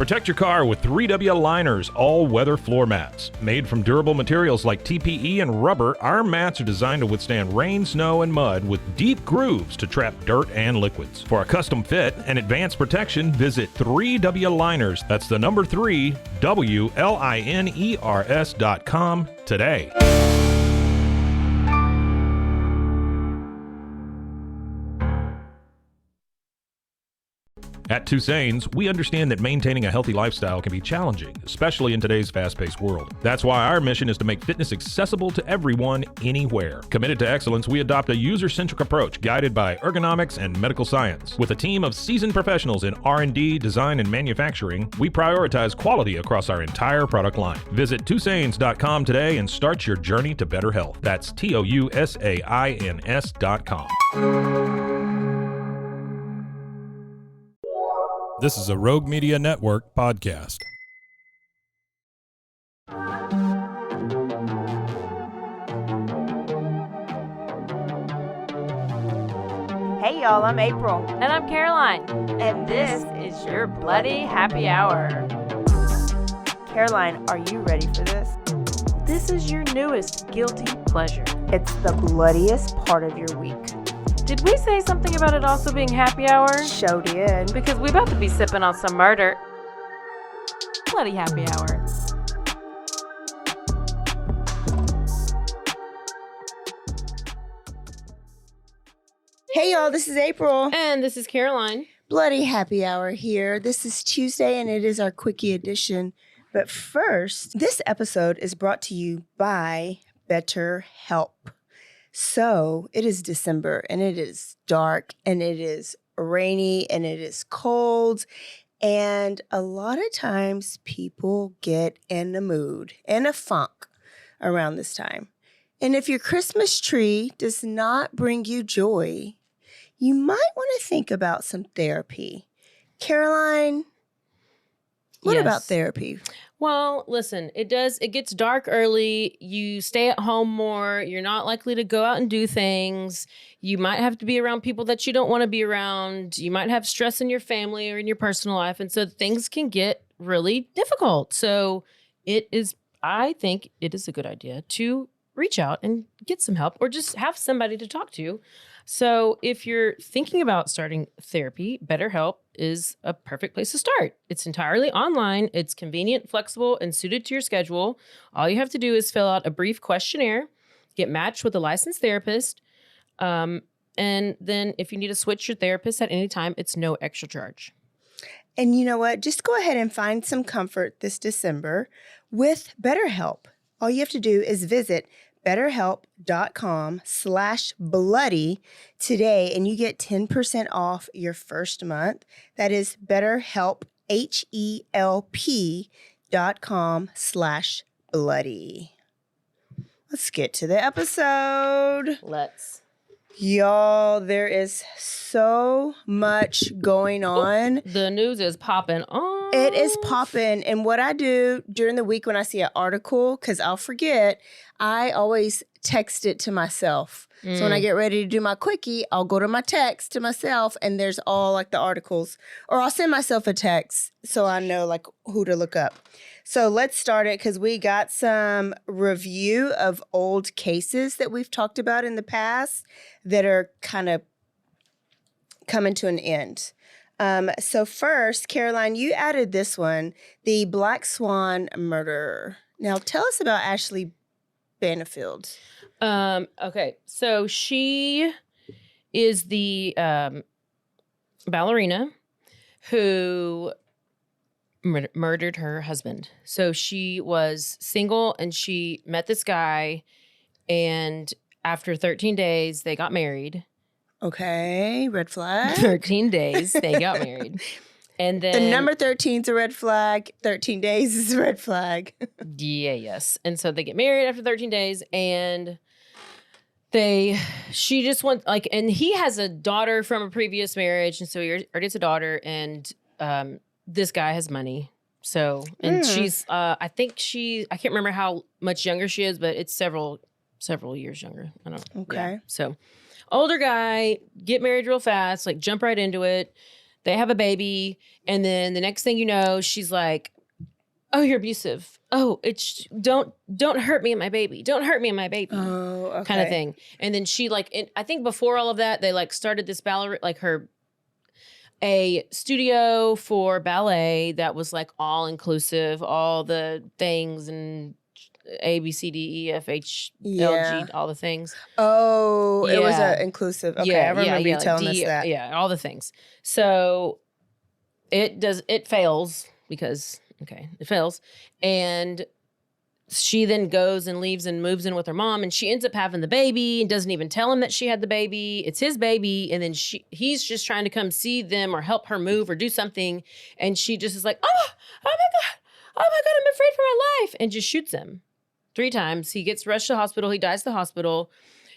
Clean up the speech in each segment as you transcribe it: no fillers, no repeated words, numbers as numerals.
Protect your car with 3W Liners all-weather floor mats. Made from durable materials like TPE and rubber, our mats are designed to withstand rain, snow, and mud with deep grooves to trap dirt and liquids. For a custom fit and advanced protection, visit 3W Liners. That's the number 3, WLINERS.com today. At Tusane's, we understand that maintaining a healthy lifestyle can be challenging, especially in today's fast-paced world. That's why our mission is to make fitness accessible to everyone, anywhere. Committed to excellence, we adopt a user-centric approach guided by ergonomics and medical science. With a team of seasoned professionals in R&D, design, and manufacturing, we prioritize quality across our entire product line. Visit Tusanes.com today and start your journey to better health. That's TOUSAINS.com. This is a Rogue Media Network podcast. Hey y'all, I'm April. And I'm Caroline. And this is your Bloody Happy Hour. Caroline, are you ready for this? This is your newest guilty pleasure. It's the bloodiest part of your week. Did we say something about it also being happy hour? Show did. Because we about to be sipping on some murder. Bloody happy hour. Hey y'all, this is April. And this is Caroline. Bloody Happy Hour here. This is Tuesday and it is our Quickie edition. But first, this episode is brought to you by BetterHelp. So it is December and it is dark and it is rainy and it is cold. And a lot of times people get in a mood and a funk around this time. And if your Christmas tree does not bring you joy, you might want to think about some therapy. Caroline, what about therapy? Well, listen, it gets dark early. You stay at home more. You're not likely to go out and do things. You might have to be around people that you don't want to be around. You might have stress in your family or in your personal life. And so things can get really difficult. So I think it is a good idea to reach out and get some help or just have somebody to talk to. So if you're thinking about starting therapy, BetterHelp is a perfect place to start. It's entirely online. It's convenient, flexible, and suited to your schedule. All you have to do is fill out a brief questionnaire, get matched with a licensed therapist, and then if you need to switch your therapist at any time, it's no extra charge. And you know what? Just go ahead and find some comfort this December with BetterHelp. All you have to do is visit BetterHelp.com/bloody today, and you get 10% off your first month. That is BetterHelp, HELP.com/bloody. Let's get to the episode. Let's. Y'all, there is so much going on. The news is popping on. It is popping. And what I do during the week when I see an article, because I'll forget, I always text it to myself. So when I get ready to do my Quickie, I'll go to my text to myself and there's all like the articles. Or I'll send myself a text so I know like who to look up. So let's start it because we got some review of old cases that we've talked about in the past that are kind of coming to an end. So first, Caroline, you added this one, the Black Swan murder. Now tell us about Ashley Banfield. Okay, so she is the ballerina who murdered her husband. So she was single and she met this guy, and after 13 days, they got married. Okay, red flag. 13 days, they got married. And then the number 13 is a red flag. 13 days is a red flag. Yes. And so they get married after 13 days, and she just wants and he has a daughter from a previous marriage, and so he already has a daughter, and this guy has money. So, and she's, I can't remember how much younger she is, but it's several years younger. I don't know. Okay. Yeah. So older guy, get married real fast, jump right into it. They have a baby. And then the next thing you know, she's like, oh, you're abusive. Oh, don't hurt me and my baby. Don't hurt me and my baby. Oh, okay. Kind of thing. And then she I think before all of that, they like started this ballet, like a studio for ballet that was like all inclusive, all the things and A, B, C, D, E, F, H, L, G, all the things. Oh, it was inclusive. Okay, I remember you telling us that. Yeah, all the things. So it fails because, it fails. And she then goes and leaves and moves in with her mom, and she ends up having the baby and doesn't even tell him that she had the baby. It's his baby. And then he's just trying to come see them or help her move or do something. And she just is like, oh my God, I'm afraid for my life. And just shoots him 3 times. He gets rushed to the hospital. He dies at the hospital.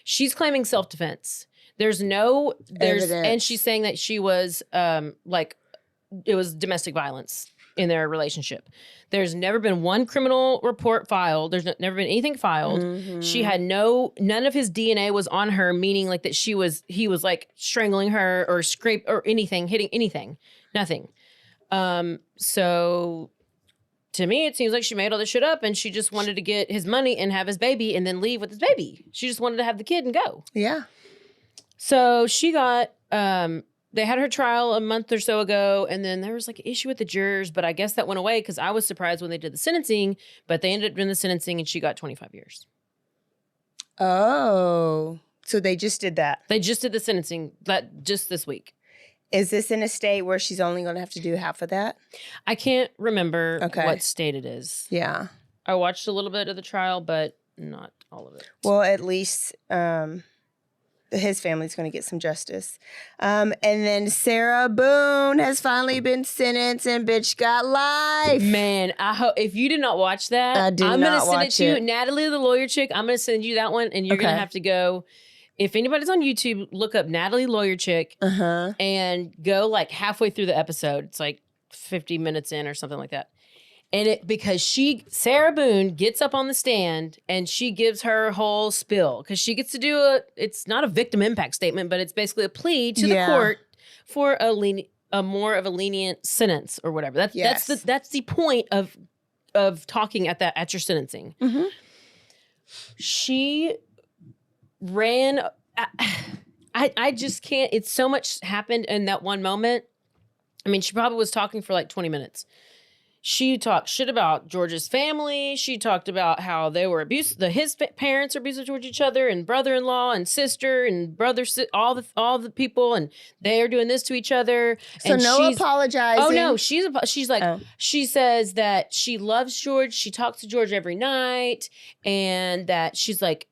She's claiming self-defense. There's evidence. And she's saying that she was it was domestic violence in their relationship. There's never been one criminal report filed. There's never been anything filed. Mm-hmm. She had none of his DNA was on her, meaning like that he was like strangling her or scrape or anything, hitting anything, nothing. So to me, it seems like she made all this shit up and she just wanted to get his money and have his baby and then leave with his baby. She just wanted to have the kid and go. Yeah. So she got, they had her trial a month or so ago, and then there was like an issue with the jurors, but I guess that went away because I was surprised when they did the sentencing, but they ended up doing the sentencing and she got 25 years. Oh, so they just did that. They just did the sentencing just this week. Is this in a state where she's only going to have to do half of that? I can't remember what state it is. Yeah. I watched a little bit of the trial, but not all of it. Well, at least his family's going to get some justice. And then Sarah Boone has finally been sentenced and bitch got life. Man, I hope if you did not watch that, I'm going to send it to you. Natalie, the lawyer chick, I'm going to send you that one, and you're going to have to go. If anybody's on YouTube, look up Natalie Lawyer Chick and go like halfway through the episode. It's like 50 minutes in or something like that. And because Sarah Boone gets up on the stand and she gives her whole spill because she gets to do it's not a victim impact statement, but it's basically a plea to the court for a more of a lenient sentence or whatever. That's the point of talking at your sentencing. Mm-hmm. She ran. I just can't. It's so much happened in that one moment. I mean, she probably was talking for like 20 minutes. She talked shit about George's family. She talked about how they were abusive. His parents are abusive towards each other, and brother-in-law and sister and brother, all the people, and they are doing this to each other. So and no apologizing. Oh no, she's like she says that she loves George. She talks to George every night, and that she's like,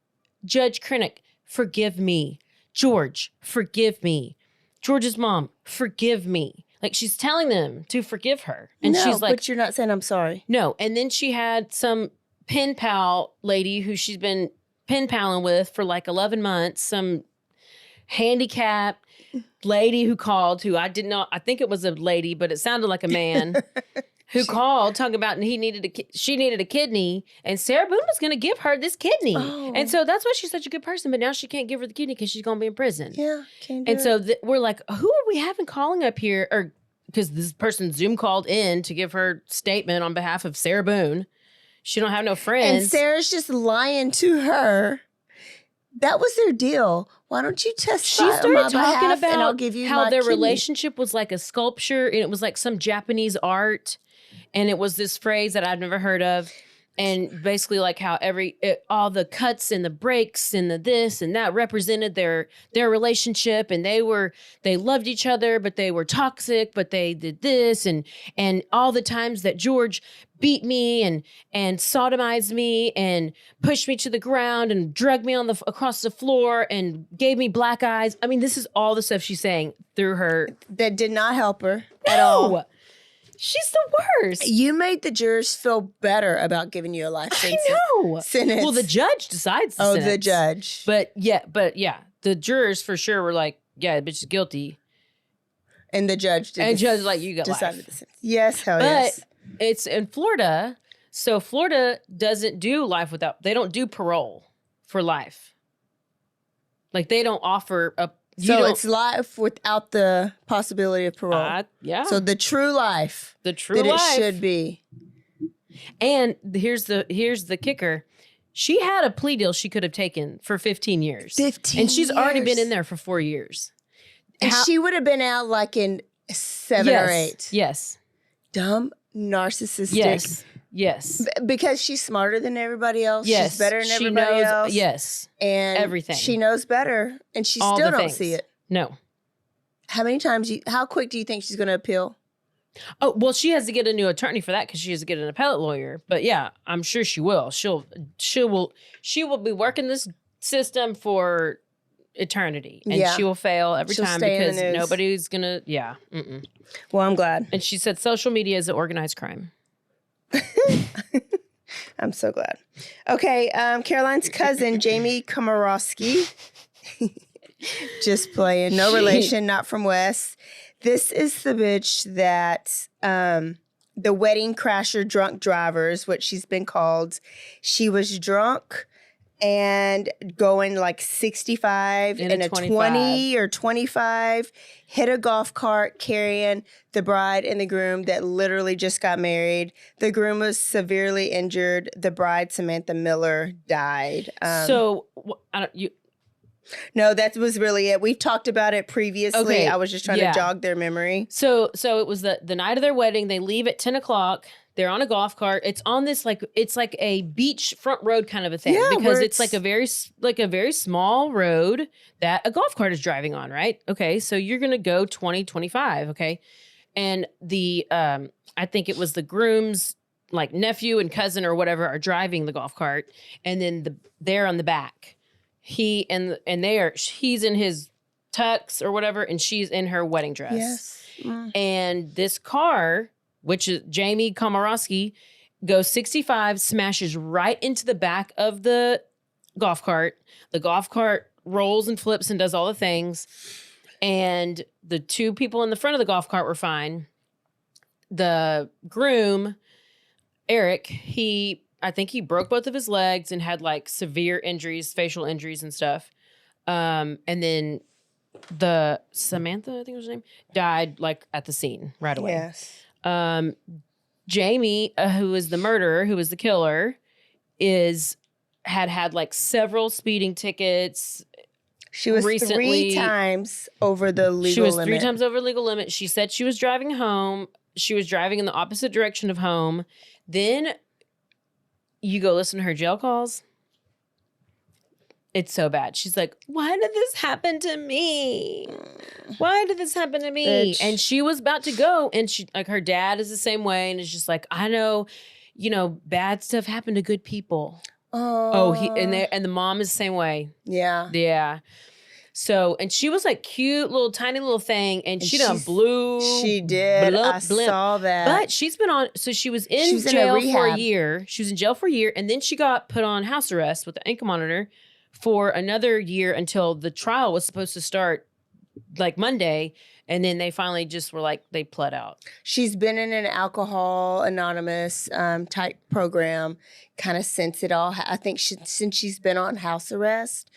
Judge Krennic, forgive me. George, forgive me. George's mom, forgive me. Like, she's telling them to forgive her. And she's like, but you're not saying I'm sorry. No. And then she had some pen pal lady who she's been pen paling with for like 11 months, some handicapped lady who called, who I think it was a lady, but it sounded like a man. Who called talking about she needed a kidney, and Sarah Boone was going to give her this kidney. Oh. And so that's why she's such a good person, but now she can't give her the kidney because she's going to be in prison. Yeah, can't do it. And so we're like, who are we having calling up here? Or because this person Zoom called in to give her statement on behalf of Sarah Boone. She don't have no friends. And Sarah's just lying to her. That was their deal. Why don't you testify She started on my talking behalf about and I'll give you how my their kidney. relationship was like a sculpture, and it was like some Japanese art. And it was this phrase that I've never heard of. And basically like how all the cuts and the breaks and the this and that represented their relationship. And they loved each other, but they were toxic, but they did this. And all the times that George beat me and sodomized me and pushed me to the ground and drugged me across the floor and gave me black eyes. I mean, this is all the stuff she's saying through her. That did not help her at all. She's the worst. You made the jurors feel better about giving you a life sentence. I know. Sentence. Well, the judge decides the sentence. The judge. But yeah, the jurors for sure were like, yeah, the bitch is guilty. And the judge did. And the judge like, you got life. The sentence. Yes, yes. But it's in Florida, so Florida doesn't do life without. They don't do parole for life. Like they don't offer So it's life without the possibility of parole. Yeah. So the true life. The true that life. it should be. And here's the kicker. She had a plea deal she could have taken for 15 years. 15 And she's already been years. in there for 4 years. And she would have been out like in 7 or 8. Yes. Dumb, narcissistic. Yes. Because she's smarter than everybody else. Yes. She's better than She everybody knows, else. yes. And everything. She knows better. And she All still the don't things. see it. No. How quick do you think she's going to appeal? Oh, well, she has to get a new attorney for that because she has to get an appellate lawyer. But yeah, I'm sure she will. She will be working this system for eternity, and she will fail every She'll time stay in the because news. nobody's gonna. Yeah. Mm-mm. Well, I'm glad. And she said social media is an organized crime. I'm so glad. Okay, Caroline's cousin, Jamie Komorowski. Just playing. No relation, not from West. This is the bitch that the wedding crasher drunk driver is what she's been called. She was drunk and going like 65 in a 20 or 25, hit a golf cart carrying the bride and the groom that literally just got married. The groom was severely injured. The bride, Samantha Miller, died. No, that was really it. We've talked about it previously. Okay, I was just trying to jog their memory. So it was the night of their wedding. They leave at 10 o'clock. They're on a golf cart. It's on this it's like a beach front road kind of a thing because it's like a very small road that a golf cart is driving on, right? Okay, so you're going to go 20, 25, okay? And the I think it was the groom's like nephew and cousin or whatever are driving the golf cart, and then they're on the back. He's in his tux or whatever, and she's in her wedding dress. Yes. And this car, which is Jamie Komorowski, goes 65, smashes right into the back of the golf cart. The golf cart rolls and flips and does all the things. And the two people in the front of the golf cart were fine. The groom, Eric, I think he broke both of his legs and had like severe injuries, facial injuries and stuff. And then the Samantha, I think was her name, died like at the scene right away. Yes. Jamie, who is the murderer, who was the killer, had like several speeding tickets. She was recently, 3 times over the legal limit. She was 3 times over legal limit. She said she was driving home. She was driving in the opposite direction of home. Then you go listen to her jail calls. It's so bad. She's like, why did this happen to me? Why did this happen to me? Bitch. And she was about to go. And she, like, her dad is the same way. And it's just like, I know, bad stuff happened to good people. And the mom is the same way. Yeah. Yeah. So, and she was like cute, tiny little thing. And she done blew. She did. I blimp. saw that. But she's been on, so she was in jail for a year. She was in jail for a year. And then she got put on house arrest with the ankle monitor for another year until the trial was supposed to start like Monday. And then they finally just were like, they pled out. She's been in an Alcohol Anonymous type program kind of since it all, I think since she's been on house arrest.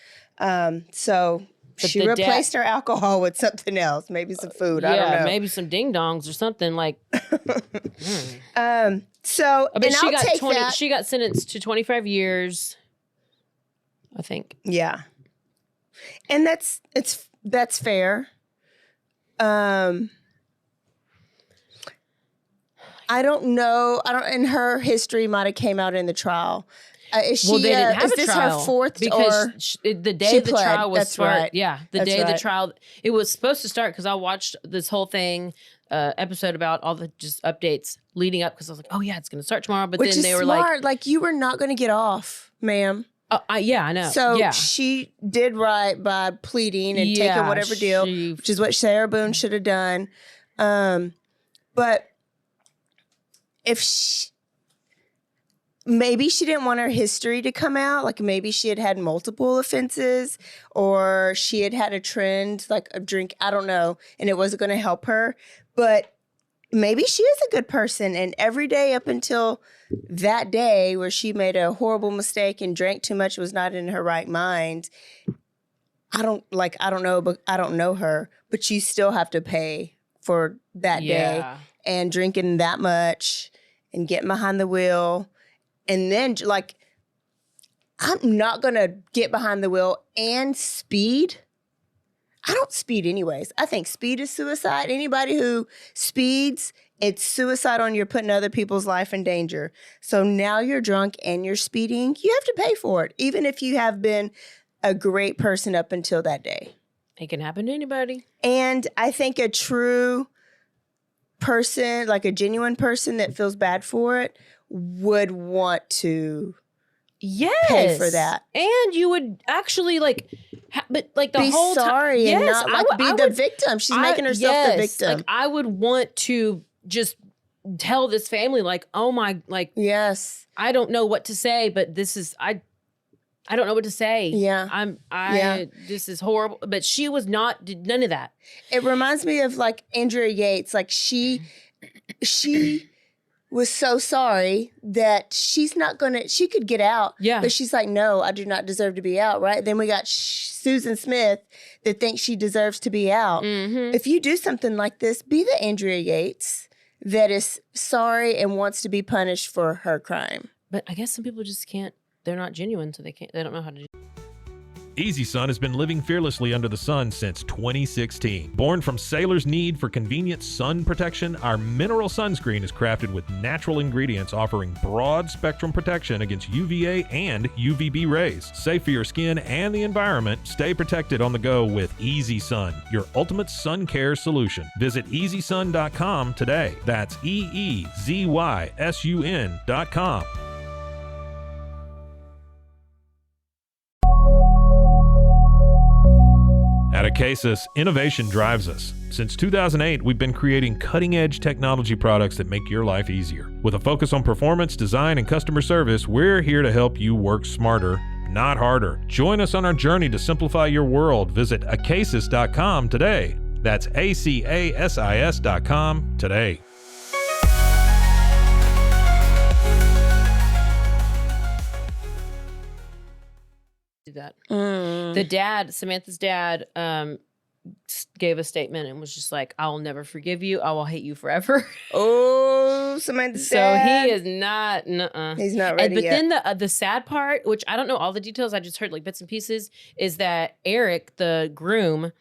So she replaced her alcohol with something else, maybe some food. I don't know. Maybe some ding dongs or something like. So, but and she I'll got take 20. that. She got sentenced to 25 years, I think. Yeah, and that's fair. I don't know. And her history might have came out in the trial. Is she? Well, they didn't have is a this trial her fourth? Because the day she the pled. trial was That's right. Yeah, the That's day right. the trial. It was supposed to start because I watched this whole thing episode about all the just updates leading up because I was like, oh yeah, it's going to start tomorrow. But Which then is they were smart. Like you were not going to get off, ma'am. Yeah, I know. So yeah. she did right by pleading and taking whatever deal, which is what Sarah Boone should have done. But if maybe she didn't want her history to come out, like maybe she had multiple offenses or she had a trend like of drink, I don't know, and it wasn't going to help her. But maybe she is a good person, and every day up until that day where she made a horrible mistake and drank too much, was not in her right mind, I don't know, but I don't know her, but you still have to pay for that day and drinking that much and getting behind the wheel. And then like, I'm not going to get behind the wheel and speed. I don't speed anyways. I think speed is suicide. Anybody who speeds, it's suicide on you're putting other people's life in danger. So now you're drunk and you're speeding. You have to pay for it, even if you have been a great person up until that day. It can happen to anybody. And I think a true person, like a genuine person that feels bad for it, would want to pay for that. And you would actually but like the be whole time. sorry and not like be the victim. She's making herself the victim. Like I would want to just tell this family like, oh my, like, yes, I don't know what to say, but this is, I don't know what to say. Yeah. This is horrible. But she was did none of that. It reminds me of like Andrea Yates. Like she was so sorry that she could get out. Yeah. But she's like, no, I do not deserve to be out, right? Then we got Susan Smith that thinks she deserves to be out. Mm-hmm. If you do something like this, be the Andrea Yates that is sorry and wants to be punished for her crime. But I guess some people just can't, they're not genuine, so they don't know how to do. Easy Sun has been living fearlessly under the sun since 2016. Born from sailors' need for convenient sun protection, our mineral sunscreen is crafted with natural ingredients offering broad spectrum protection against UVA and UVB rays. Safe for your skin and the environment, stay protected on the go with Easy Sun, your ultimate sun care solution. Visit EasySun.com today. That's EEZYSUN.com. At Acasis, innovation drives us. Since 2008, we've been creating cutting-edge technology products that make your life easier. With a focus on performance, design, and customer service, we're here to help you work smarter, not harder. Join us on our journey to simplify your world. Visit Acasis.com today. That's ACASIS.com today. That. The dad, Samantha's dad, gave a statement and was just like, I will never forgive you. I will hate you forever. Oh, Samantha's dad. So he is not, he's not ready But yet. then the sad part, which I don't know all the details, I just heard like bits and pieces, is that Eric, the groom,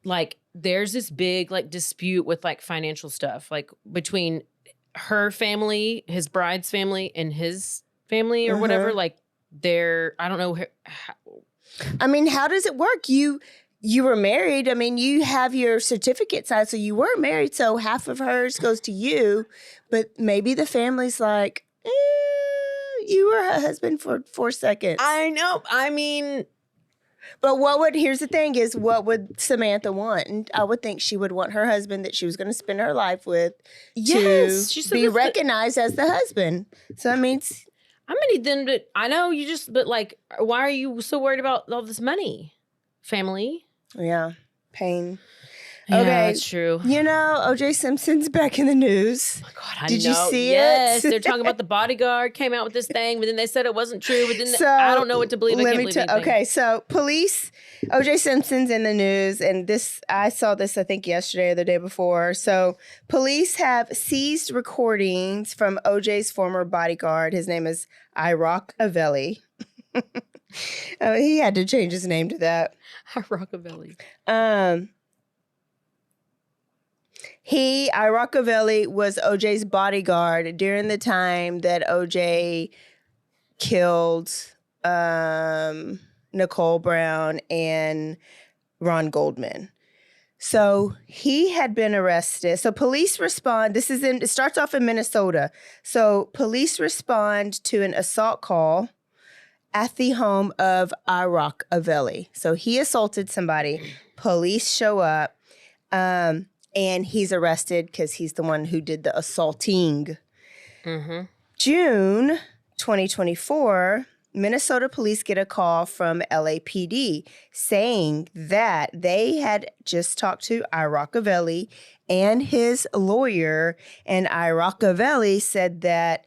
like there's this big like dispute with like financial stuff, like between her family, his bride's family, and his family or whatever. Like I don't know how. I mean, how does it work? You were married. I mean, you have your certificate signed, so you were married. So half of hers goes to you, but maybe the family's like, you were her husband for 4 seconds. I know. I mean, but here's the thing is, what would Samantha want? And I would think she would want her husband that she was going to spend her life with to be recognized as the husband. So that means... I'm gonna need them to. I know you but like, why are you so worried about all this money, family? Yeah, pain. Yeah, okay, that's true. You know, O.J. Simpson's back in the news. Oh my God, Did you see yes, it? They're talking about the bodyguard came out with this thing, but then they said it wasn't true. But then I don't know what to believe. I can't believe anything. Okay, so police, O.J. Simpson's in the news, and I saw this I think yesterday or the day before. So police have seized recordings from O.J.'s former bodyguard. His name is Iraq Avelli. He had to change his name to that. Iraq Avelli. Iraq Avelli was OJ's bodyguard during the time that OJ killed Nicole Brown and Ron Goldman. So he had been arrested. So police respond. It starts off in Minnesota. So police respond to an assault call at the home of Iraq Avelli. So he assaulted somebody. Police show up. And he's arrested because he's the one who did the assaulting. Mm-hmm. June 2024, Minnesota police get a call from LAPD saying that they had just talked to Iraq Avelli and his lawyer, and Iraq Avelli said that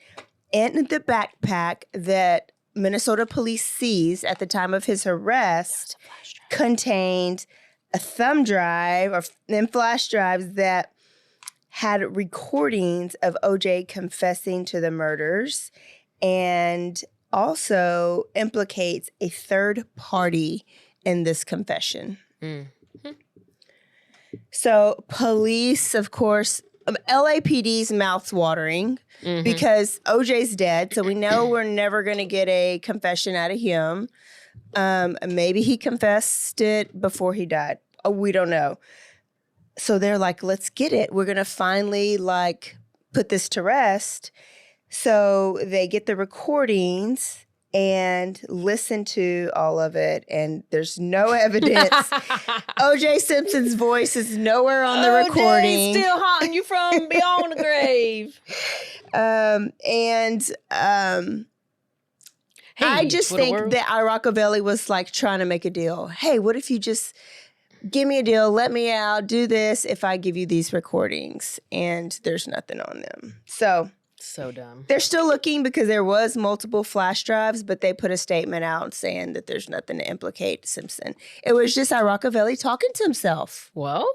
in the backpack that Minnesota police seized at the time of his arrest contained a thumb drive or then flash drives that had recordings of OJ confessing to the murders and also implicates a third party in this confession. So police, of course, LAPD's mouth's watering because OJ's dead. So we know we're never going to get a confession out of him. Maybe he confessed it before he died. We don't know. So they're like, let's get it. We're going to finally put this to rest. So they get the recordings and listen to all of it. And there's no evidence. O.J. Simpson's voice is nowhere on the recording. Still haunting you from beyond the grave. Hey, I just think that Iracovelli was trying to make a deal. Hey, what if you just give me a deal, let me out, do this if I give you these recordings? And there's nothing on them. So dumb. They're still looking because there was multiple flash drives, but they put a statement out saying that there's nothing to implicate Simpson. It was just Iracovelli talking to himself. Well,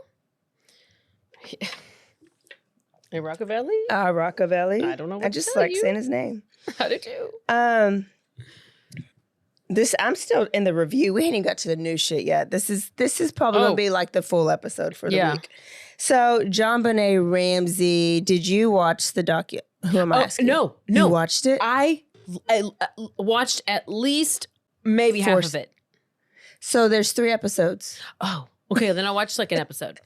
Iracovelli? Iracovelli. I don't know what I just to tell you. saying his name. How did you? I'm still in the review. We ain't even got to the new shit yet. This is probably gonna be the full episode for the week. So JonBenet Ramsey, did you watch the docu? Who am I asking? No. You watched it? I watched at least maybe half of it. So there's 3 episodes. Oh, okay. Then I'll watch an episode.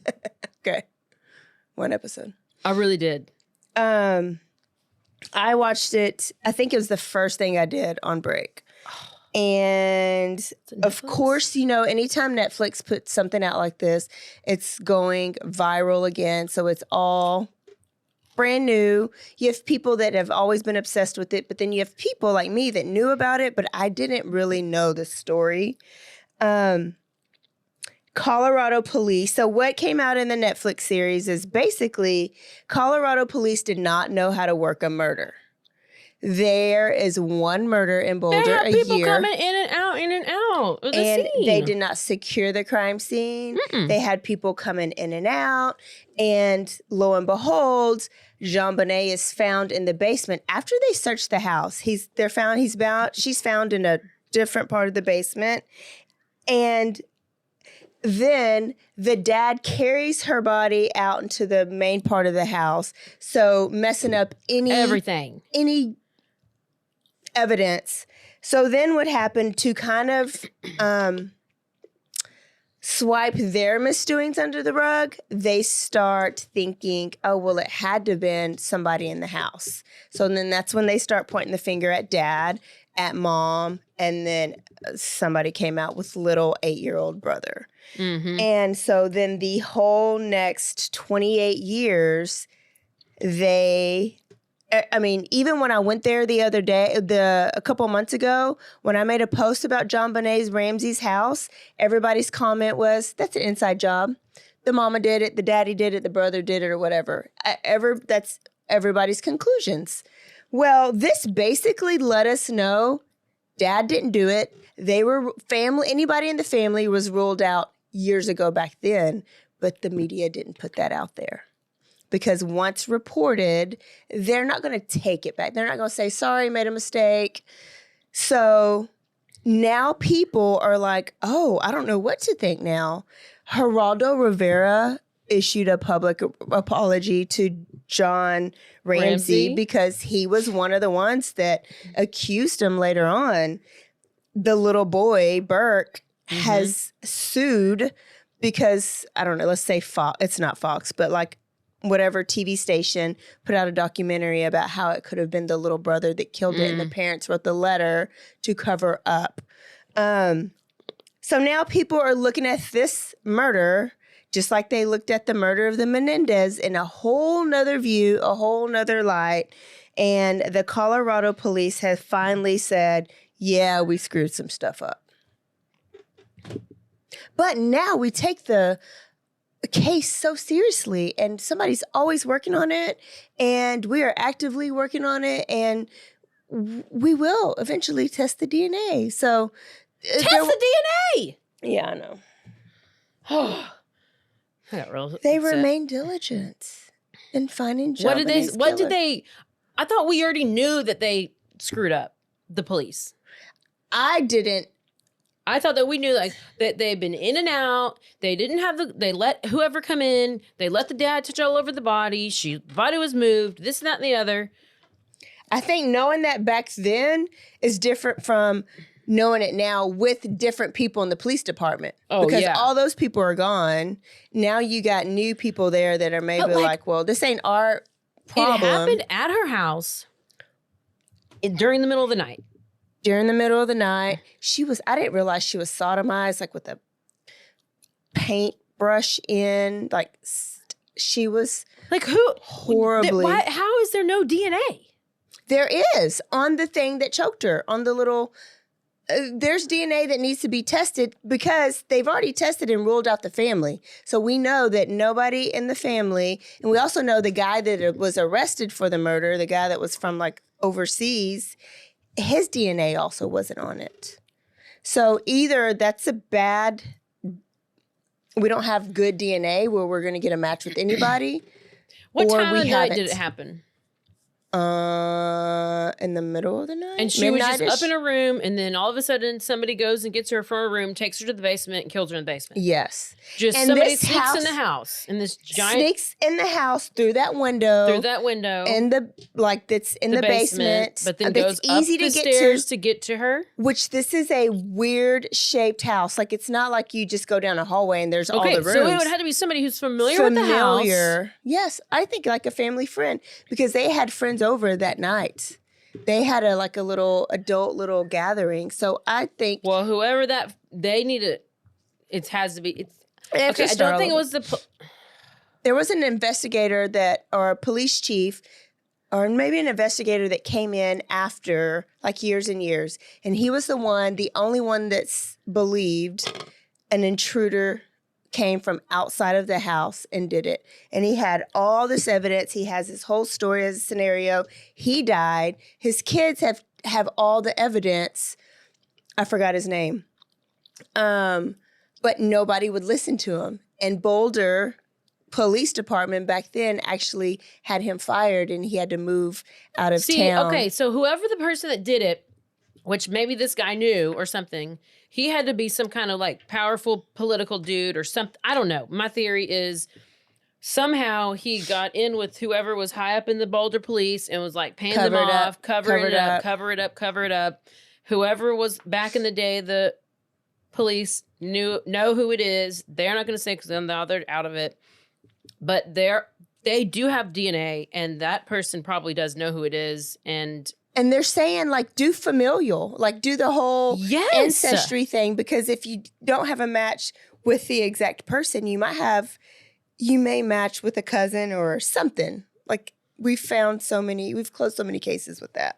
Okay. 1 episode. I really did. I watched it. I think it was the first thing I did on break. And of course, anytime Netflix puts something out like this, it's going viral again. So it's all brand new. You have people that have always been obsessed with it, but then you have people like me that knew about it, but I didn't really know the story. Colorado police. So what came out in the Netflix series is basically Colorado police did not know how to work a murder. There is 1 murder in Boulder a year. People coming in and out. And they did not secure the crime scene. They had people coming in and out. And lo and behold, JonBenet is found in the basement. After they search the house, she's found in a different part of the basement. And then the dad carries her body out into the main part of the house. So messing up everything. Any evidence. So then what happened to kind of swipe their misdoings under the rug, they start thinking, oh, well, it had to have been somebody in the house. So then that's when they start pointing the finger at dad, at mom, and then somebody came out with little 8-year-old brother. And so then the whole next 28 years, even when I went there the other day, a couple months ago, when I made a post about JonBenet Ramsey's house, everybody's comment was, that's an inside job. The mama did it, the daddy did it, the brother did it, or whatever. That's everybody's conclusions. Well, this basically let us know dad didn't do it. They were family. Anybody in the family was ruled out years ago back then, but the media didn't put that out there. Because once reported, they're not going to take it back. They're not going to say, sorry, made a mistake. So now people are like, oh, I don't know what to think now. Geraldo Rivera issued a public apology to John Ramsey because he was one of the ones that accused him later on. The little boy, Burke, has sued because, I don't know, let's say Fox. It's not Fox, but whatever TV station put out a documentary about how it could have been the little brother that killed it, and the parents wrote the letter to cover up. So now people are looking at this murder just like they looked at the murder of the Menendez in a whole nother view, a whole nother light. And the Colorado police have finally said, yeah, we screwed some stuff up. But now we take the case so seriously, and somebody's always working on it, and we are actively working on it, and we will eventually test the DNA. So test the DNA. Yeah, I know. I got real They upset. remain diligent in finding What did they? Java's What killer. did they? I thought we already knew that they screwed up. The police. I didn't. I thought that we knew like that they'd been in and out. They didn't have they let whoever come in. They let the dad touch all over the body. Body was moved. This and that and the other. I think knowing that back then is different from knowing it now with different people in the police department. Oh, because yeah. all those people are gone. Now you got new people there that are maybe like, well, this ain't our problem. It happened at her house during the middle of the night. During the middle of the night, I didn't realize she was sodomized, like with a paintbrush in, like she was Like who? horribly. How is there no DNA? There is on the thing that choked her, on the little, there's DNA that needs to be tested because they've already tested and ruled out the family. So we know that nobody in the family, and we also know the guy that was arrested for the murder, the guy that was from like overseas, his DNA also wasn't on it. So either that's a bad, we don't have good DNA where we're going to get a match with anybody. What or time we of night haven't. did it happen? In the middle of the night. And she was just Midnight-ish? up in her room, and then all of a sudden somebody goes and gets her from her room, takes her to the basement, and kills her in the basement. Yes. Just And somebody this sneaks house- in the house in this giant Sneaks in the house through that window. through that window in the that's in the basement. but then that's goes up easy the to stairs to get to her. Which this is a weird shaped house. Like it's not like you just go down a hallway and there's all Okay, the rooms. so it would have to be somebody who's familiar with the house. Yes, I think like a family friend because they had friends over that night. They had a little adult little gathering. So I think Well, whoever that they need to, it has to be. It's they have okay. to I start don't think it all was the. there was an investigator or a police chief or maybe an investigator that came in after like years and years. And he was the only one that's believed an intruder came from outside of the house and did it. And he had all this evidence. He has his whole story as a scenario. He died. His kids have all the evidence. I forgot his name. But nobody would listen to him. And Boulder Police Department back then actually had him fired and he had to move out of town. Okay, so whoever the person that did it, which maybe this guy knew or something, he had to be some kind of like powerful political dude or something. I don't know. My theory is somehow he got in with whoever was high up in the Boulder police and was like paying them off, cover it up. Whoever was back in the day, the police know who it is. They're not going to say because then now they're out of it. But they do have DNA, and that person probably does know who it is. And they're saying, like, do familial, like, do the whole ancestry thing, because if you don't have a match with the exact person, you may match with a cousin or something. Like, we've closed so many cases with that.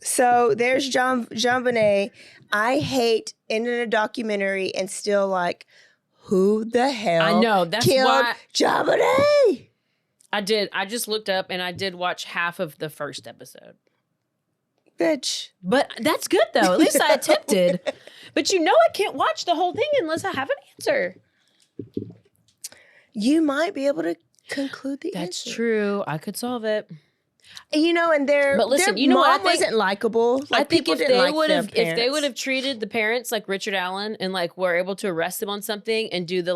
So there's JonBenet. I hate ending a documentary and still like, who the hell I know, that's killed why JonBenet? I did. I just looked up and I did watch half of the first episode. Bitch. But that's good though. At least I attempted. But I can't watch the whole thing unless I have an answer. You might be able to conclude the That's answer. true. I could solve it. And But listen, their you know what I mom think? wasn't likable. Like, I think people if didn't they like would their have parents. treated the parents like Richard Allen and like were able to arrest them on something and do the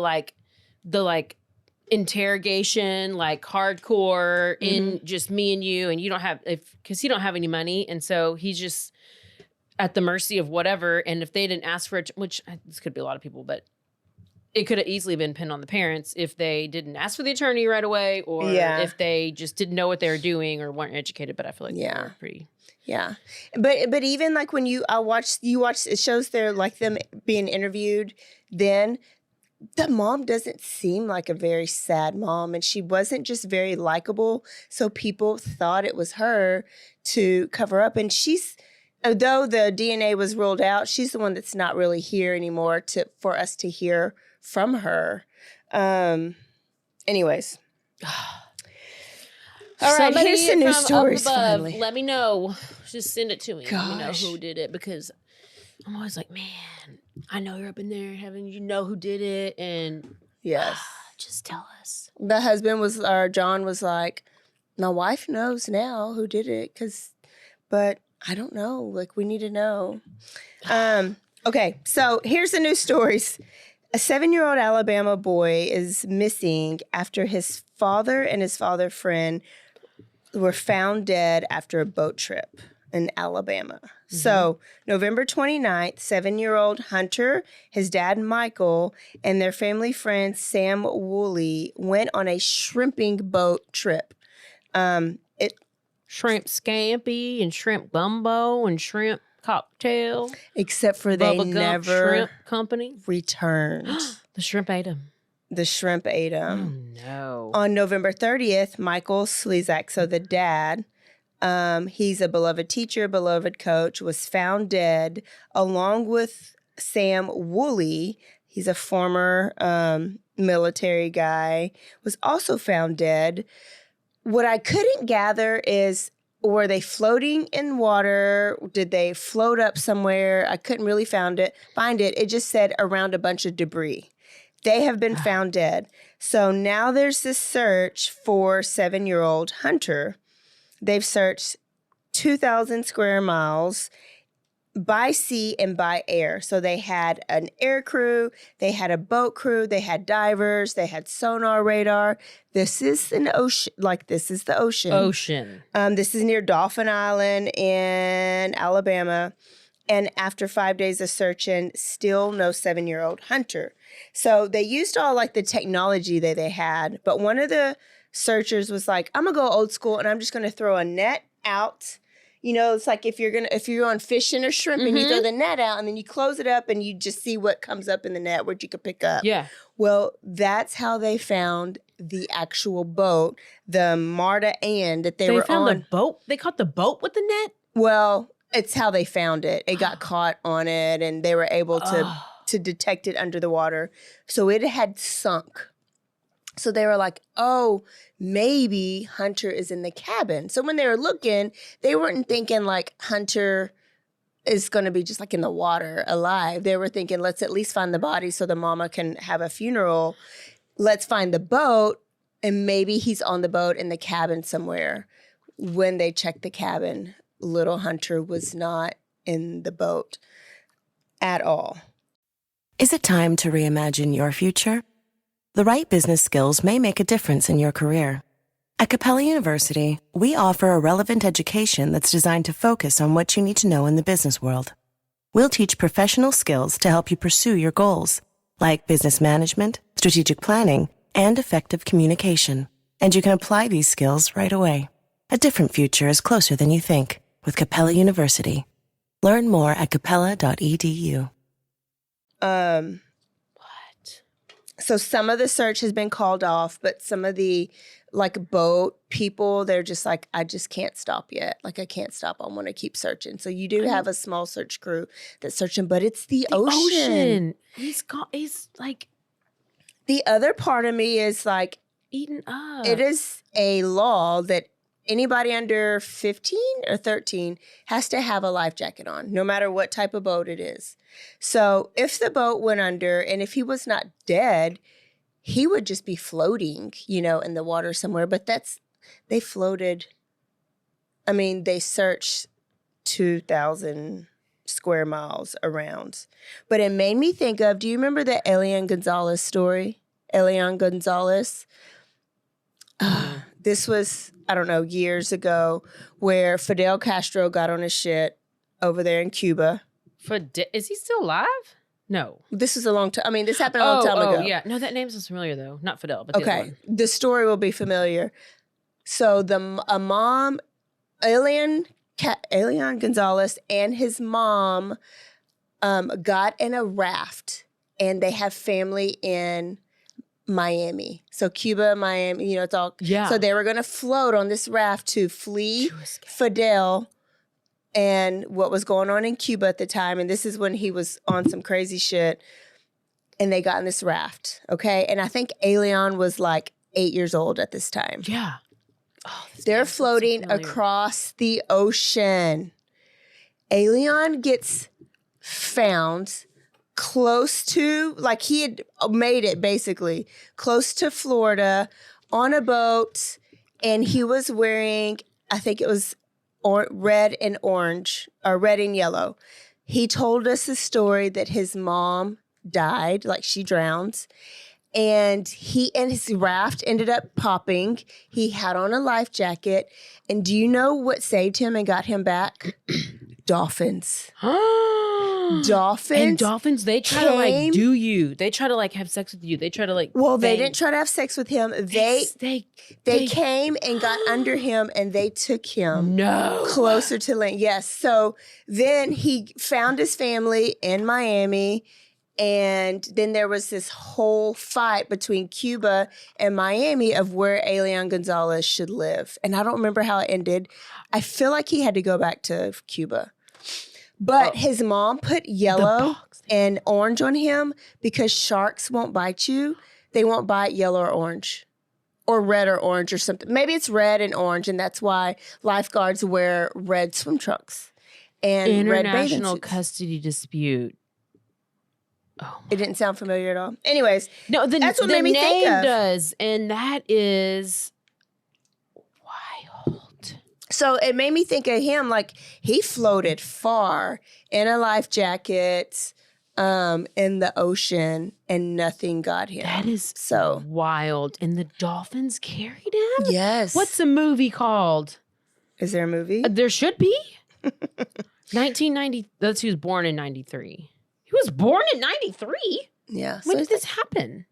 interrogation, like hardcore in just me and you, and you don't have because he don't have any money, and so he's just at the mercy of whatever. And if they didn't ask for it, which this could be a lot of people, but it could have easily been pinned on the parents if they didn't ask for the attorney right away, or if they just didn't know what they were doing or weren't educated. But I feel like they're pretty. Yeah, but even like when you watch it shows they're like them being interviewed, then the mom doesn't seem like a very sad mom, and she wasn't just very likable. So people thought it was her to cover up, and although the DNA was ruled out, she's the one that's not really here anymore for us to hear from her. Anyways. All right, Somebody here's the news from stories up above, finally. let me know. Just send it to me. Let me know Gosh. who did it, because I'm always like, man, I know you're up in there having, who did it. And Yes. just tell us. The husband was, or John was like, my wife knows now who did it, but I don't know. Like, we need to know. Okay, so here's the news stories. A 7-year-old Alabama boy is missing after his father and his father friend were found dead after a boat trip in Alabama. Mm-hmm. So November 29th, 7-year-old Hunter, his dad Michael, and their family friend Sam Woolley went on a shrimping boat trip. Shrimp scampi and shrimp gumbo and shrimp cocktail. Except for they never Shrimp Company returned. The shrimp ate him. The shrimp ate him. Oh, no. On November 30th, Michael Slezak, so the dad, he's a beloved teacher, beloved coach, was found dead along with Sam Woolley. He's a former military guy, was also found dead. What I couldn't gather is, were they floating in water? Did they float up somewhere? I couldn't really find it. It just said around a bunch of debris. They have been found dead. So now there's this search for 7-year-old Hunter. They've searched 2,000 square miles by sea and by air. So they had an air crew, they had a boat crew, they had divers, they had sonar radar. This is an ocean, this is the ocean. This is near Dauphin Island in Alabama. And after 5 days of searching, still no 7-year-old Hunter. So they used all the technology that they had. But one of the searchers was like, I'm going to go old school and I'm just going to throw a net out. It's like if you're going fishing or shrimping, you throw the net out and then you close it up and you just see what comes up in the net, what you could pick up. Yeah. Well, that's how they found the actual boat, the Marta Ann that they were on. They found the boat? They caught the boat with the net? Well, it's how they found it. It got caught on it and they were able to detect it under the water. So it had sunk. So they were like, oh, maybe Hunter is in the cabin. So when they were looking, they weren't thinking Hunter is going to be just in the water alive. They were thinking, let's at least find the body so the mama can have a funeral. Let's find the boat and maybe he's on the boat in the cabin somewhere. When they checked the cabin, little Hunter was not in the boat at all. Is it time to reimagine your future? The right business skills may make a difference in your career. At Capella University, we offer a relevant education that's designed to focus on what you need to know in the business world. We'll teach professional skills to help you pursue your goals, like business management, strategic planning, and effective communication. And you can apply these skills right away. A different future is closer than you think with Capella University. Learn more at capella.edu. So some of the search has been called off, but some of the boat people, they're just I just can't stop yet. I can't stop. I want to keep searching. So you do have a small search crew that's searching, but it's the ocean. He's the other part of me is eaten up. It is a law that anybody under 15 or 13 has to have a life jacket on, no matter what type of boat it is. So if the boat went under and if he was not dead, he would just be floating, in the water somewhere. But they floated. I mean, they searched 2,000 square miles around. But it made me think of, do you remember the Elian Gonzalez story? Elian Gonzalez? This was, I don't know, years ago, where Fidel Castro got on his shit over there in Cuba. Is he still alive? No. This is a long time. I mean, this happened a long time ago. Oh, yeah. No, that name sounds familiar, though. Not Fidel, but the other one. The story will be familiar. So a mom, Elian Gonzalez and his mom got in a raft, and they have family in Miami. So Cuba, Miami, it's all. Yeah. So they were going to float on this raft to flee Fidel and what was going on in Cuba at the time. And this is when he was on some crazy shit. And they got in this raft, okay? And I think Elian was 8 years old at this time. Yeah. They're floating across the ocean. Elian gets found close to, like he had made it basically, close to Florida on a boat. And he was wearing, I think it was red and orange, or red and yellow. He told us the story that his mom died, like she drowned. And he and his raft ended up popping. He had on a life jacket. And do you know what saved him and got him back? Dolphins. Dolphins. And dolphins, they try to like do you. They try to like have sex with you. They try to like. Well, they didn't try to have sex with him. They came and got under him and they took him closer to land. Yes. So then he found his family in Miami. And then there was this whole fight between Cuba and Miami of where Elian Gonzalez should live. And I don't remember how it ended. I feel like he had to go back to Cuba. But his mom put yellow and orange on him because sharks won't bite you. They won't bite yellow or orange or red or orange or something. Maybe it's red and orange, and that's why lifeguards wear red swim trunks and red bathing International suits. custody dispute. Oh, it didn't sound familiar at all. Anyways, no, that's what the made me think name of. does, and that is wild. So it made me think of him, like he floated far in a life jacket in the ocean and nothing got him. That is so wild. And the dolphins carried him? Yes. What's the movie called? Is there a movie? There should be. 1990. That's he was born in 93. He was born in 93? Yeah. When did this happen?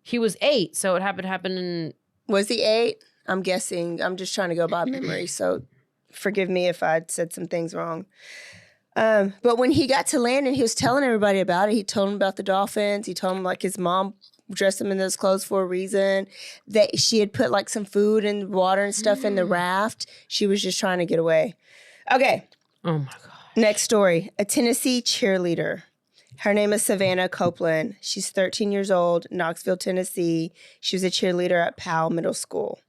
He was 8, so it happened in... Was he 8? I'm guessing. I'm just trying to go by memory, so forgive me if I said some things wrong. But when he got to land and he was telling everybody about it, he told them about the dolphins. He told them like his mom dressed him in those clothes for a reason. That she had put like some food and water and stuff in the raft. She was just trying to get away. Okay. Oh my God. Next story. A Tennessee cheerleader. Her name is Savannah Copeland. She's 13 years old, Knoxville, Tennessee. She was a cheerleader at Powell Middle School.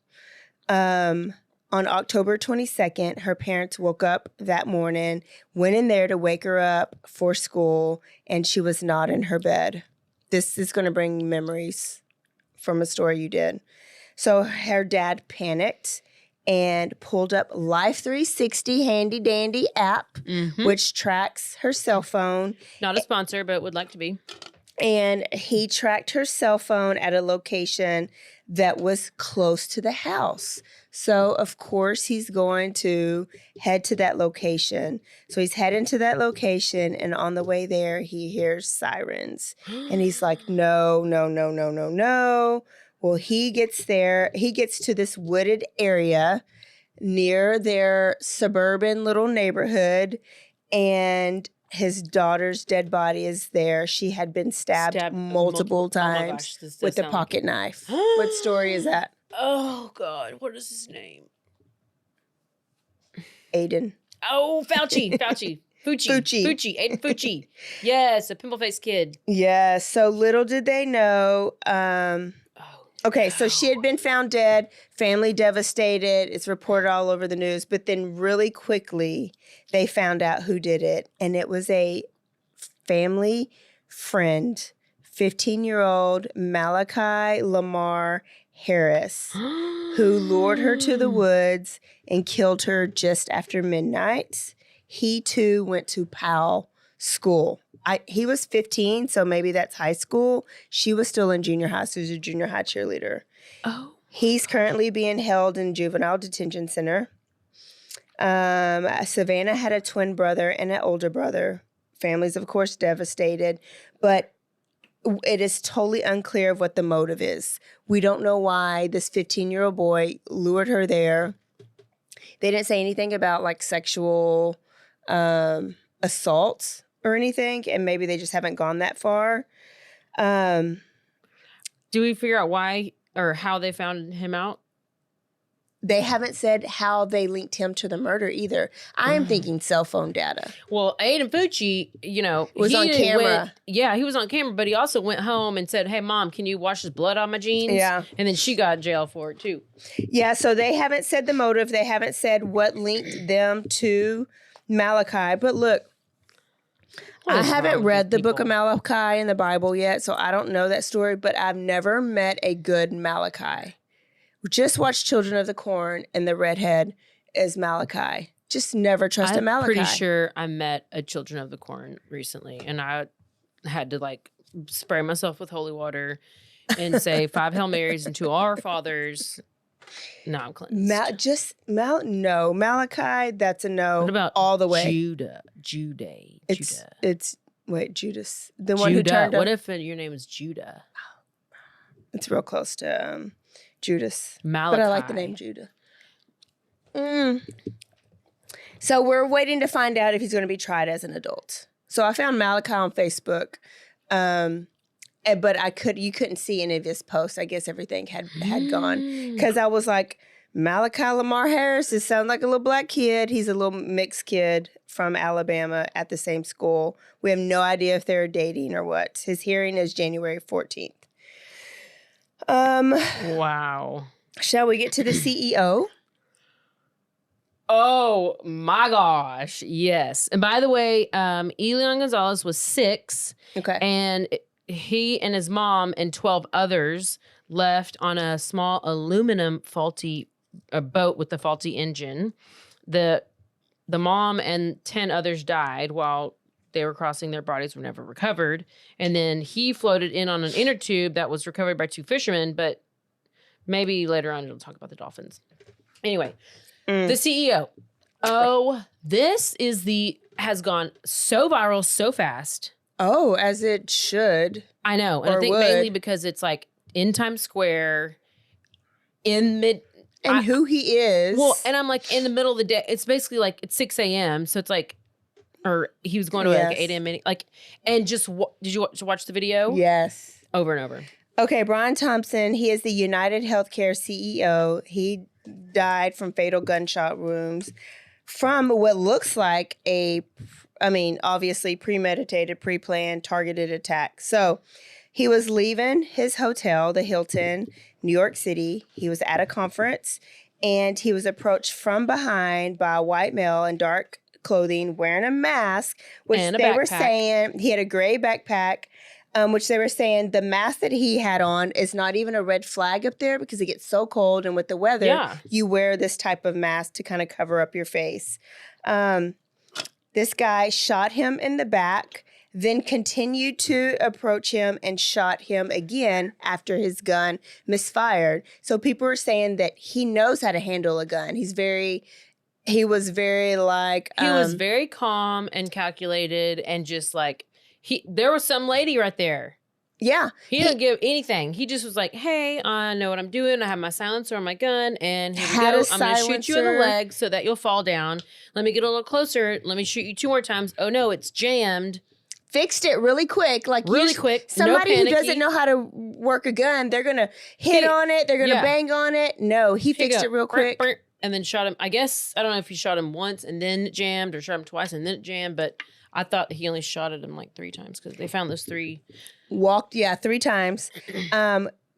On October 22nd, her parents woke up that morning, went in there to wake her up for school, and she was not in her bed. This is going to bring memories from a story you did. So her dad panicked and pulled up Life 360 handy dandy app, which tracks her cell phone. Not a sponsor, but would like to be. And he tracked her cell phone at a location that was close to the house. So, of course, he's going to head to that location. So he's heading to that location, and on the way there, he hears sirens. And he's like, no, no, no, no, no, no. Well, he gets there. He gets to this wooded area near their suburban little neighborhood, and his daughter's dead body is there. She had been stabbed multiple times with a pocket knife. What story is that? Oh, God. What is his name? Aiden. Oh, Fauci. Fucci. Aiden Fucci. Yes, a pimple-faced kid. Yeah, so little did they know. Okay, so she had been found dead, family devastated. It's reported all over the news. But then really quickly, they found out who did it. And it was a family friend, 15-year-old Malachi Lamar Harris, who lured her to the woods and killed her just after midnight. He, too, went to Powell School. He was 15, so maybe that's high school. She was still in junior high, so he was a junior high cheerleader. Oh. He's currently being held in juvenile detention center. Savannah had a twin brother and an older brother. Family's, of course, devastated, but it is totally unclear of what the motive is. We don't know why this 15-year-old boy lured her there. They didn't say anything about like sexual assaults or anything, and maybe they just haven't gone that far. Do we figure out why or how they found him out? They haven't said how they linked him to the murder either. I am thinking cell phone data. Well, Aiden Fucci, was on camera. He was on camera, but he also went home and said, "Hey, Mom, can you wash this blood on my jeans?" Yeah. And then she got in jail for it, too. Yeah, so they haven't said the motive. They haven't said what linked them to Malachi. But look, What I is wrong haven't with read these the book of people? Malachi in the Bible yet, so I don't know that story, but I've never met a good Malachi. Just watched Children of the Corn, and the redhead is Malachi. Just never trust a I'm Malachi. pretty sure I met a Children of the Corn recently, and I had to like spray myself with holy water and say 5 Hail Marys and 2 Our Fathers. No, I'm cleansed. No. Malachi, that's a no. What about all the way. Judah? It's wait, Judas. The one who Judah. turned What up. if your name is Judah? It's real close to Judas. Malachi. But I like the name Judah. So we're waiting to find out if he's going to be tried as an adult. So I found Malachi on Facebook, but you couldn't see any of his posts. I guess everything had gone because I was like, Malachi Lamar Harris. This sounds like a little black kid. He's a little mixed kid from Alabama at the same school. We have no idea if they're dating or what. His hearing is January 14th. Wow. Shall we get to the CEO? Oh my gosh. Yes. And by the way, Elian Gonzalez was 6. Okay. And he and his mom and 12 others left on a small aluminum boat with the faulty engine. The mom and 10 others died while they were crossing. Their bodies were never recovered. And then he floated in on an inner tube that was recovered by 2 fishermen, but maybe later on we'll talk about the dolphins. Anyway, the CEO. Oh, this has gone so viral so fast. Oh, as it should. I know. And I think mainly because it's like in Times Square in mid. And who he is. Well, and I'm like in the middle of the day. It's basically like it's 6 a.m. So it's like, or he was going to like 8 a.m. Like, and just, did you watch the video? Yes. Over and over. Okay, Brian Thompson, he is the United Healthcare CEO. He died from fatal gunshot wounds from what looks like obviously premeditated, pre-planned, targeted attack. So he was leaving his hotel, the Hilton, New York City. He was at a conference, and he was approached from behind by a white male in dark clothing wearing a mask, which they were saying he had a gray backpack. Which they were saying the mask that he had on is not even a red flag up there because it gets so cold. And with the weather, you wear this type of mask to kind of cover up your face. This guy shot him in the back, then continued to approach him and shot him again after his gun misfired. So people are saying that he knows how to handle a gun. He was very calm and calculated and just like, there was some lady right there. Yeah. He didn't give anything. He just was like, hey, I know what I'm doing. I have my silencer on my gun. And here we go. I'm going to shoot you in the leg so that you'll fall down. Let me get a little closer. Let me shoot you 2 more times. Oh, no, it's jammed. Fixed it really quick. Like really quick. Somebody who doesn't know how to work a gun, they're going to hit on it. They're going to bang on it. No, he fixed it real quick. And then shot him. I guess, I don't know if he shot him once and then it jammed or shot him twice and then it jammed. But I thought he only shot at him like 3 times because they found those 3. 3 times.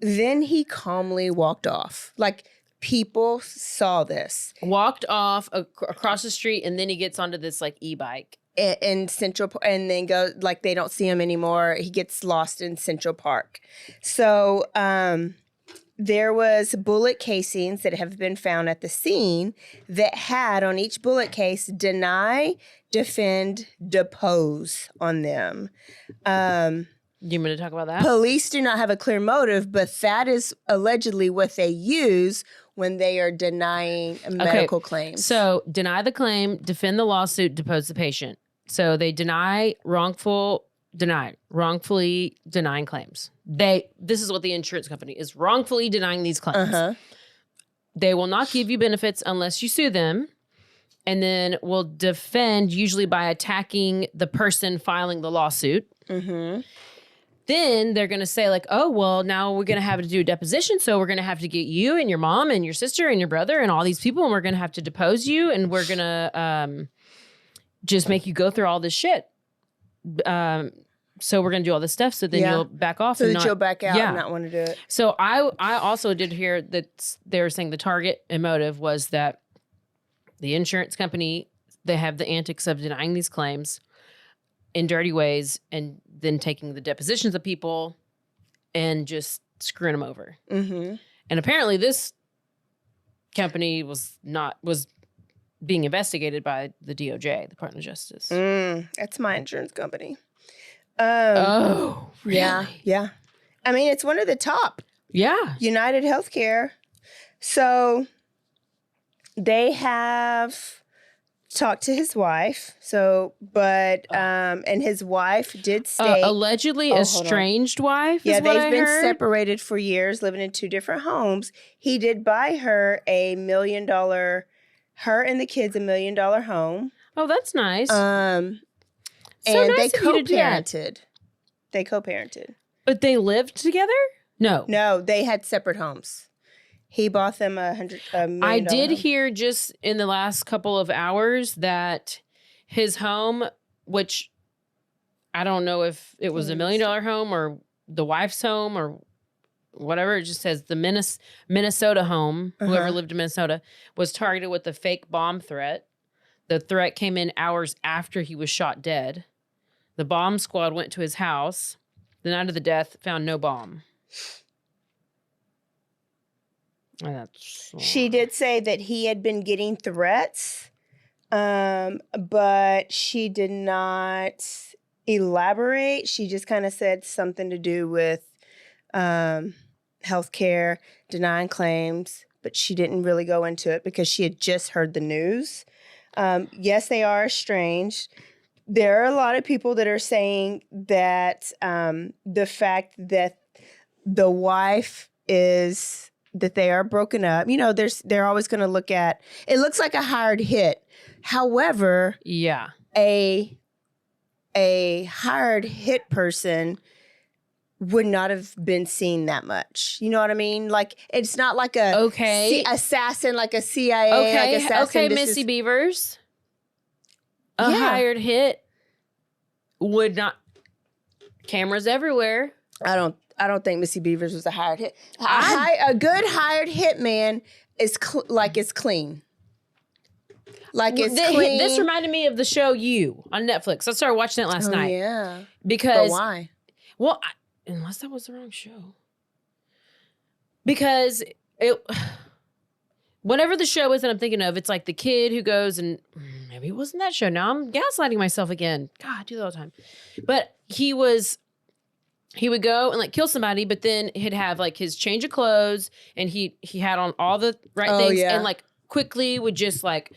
Then he calmly walked off. Like people saw this. Walked off across the street and then he gets onto this like e-bike. In Central, and then go like they don't see him anymore. He gets lost in Central Park. So there was bullet casings that have been found at the scene that had on each bullet case deny, defend, depose on them. You want me to talk about that? Police do not have a clear motive, but that is allegedly what they use when they are denying medical claims. So deny the claim, defend the lawsuit, depose the patient. So they wrongfully denying claims. This is what the insurance company is wrongfully denying these claims. They will not give you benefits unless you sue them, and then will defend usually by attacking the person filing the lawsuit. Then they're going to say like, oh, well, now we're going to have to do a deposition. So we're going to have to get you and your mom and your sister and your brother and all these people. And we're going to have to depose you. And we're going to just make you go through all this shit. So we're going to do all this stuff. So then you'll back off. So that you'll back out and not want to do it. So I also did hear that they were saying the target and motive was that the insurance company, they have the antics of denying these claims. in dirty ways and then taking the depositions of people and just screwing them over. Mm-hmm. And apparently this company was being investigated by the DOJ, the Department of Justice. That's my insurance company. Oh, really? Yeah. I mean, it's one of the top. Yeah. United Healthcare. So they have talked to his wife. And his wife did state allegedly estranged wife. Yeah, is what they've I been heard. separated for years, living in 2 different homes. He did buy her $1 million, her and the kids $1 million home. Oh, that's nice. And nice they of you to do that. co-parented. They co-parented. But they lived together? No, they had separate homes. He bought them $100 million. I did home. hear just in the last couple of hours that his home, which I don't know if it was $1 million home or the wife's home or whatever. It just says the Minnesota home, whoever lived in Minnesota, was targeted with a fake bomb threat. The threat came in hours after he was shot dead. The bomb squad went to his house. The night of the death, found no bomb. She did say that he had been getting threats, but she did not elaborate. She just kind of said something to do with healthcare, denying claims, but she didn't really go into it because she had just heard the news. Yes, they are estranged. There are a lot of people that are saying that the fact that the wife is... that they are broken up. You know, they're always going to look at, it looks like a hired hit. However, yeah, a hired hit person would not have been seen that much. You know what I mean? Like, it's not like a assassin, like a CIA. Like assassin. Okay, Missy Beavers. A hired hit would not. Cameras everywhere. I don't think Missy Beavers was a hired hit. A good hired hitman is it's clean. Like it's clean. This reminded me of the show You on Netflix. I started watching it last night. Yeah. Because but why? Well, unless that was the wrong show. Because whatever the show is that I'm thinking of, it's like the kid who goes and maybe it wasn't that show. Now I'm gaslighting myself again. God, I do that all the time. But he would go and like kill somebody, but then he'd have like his change of clothes and he had on all the right things and like quickly would just like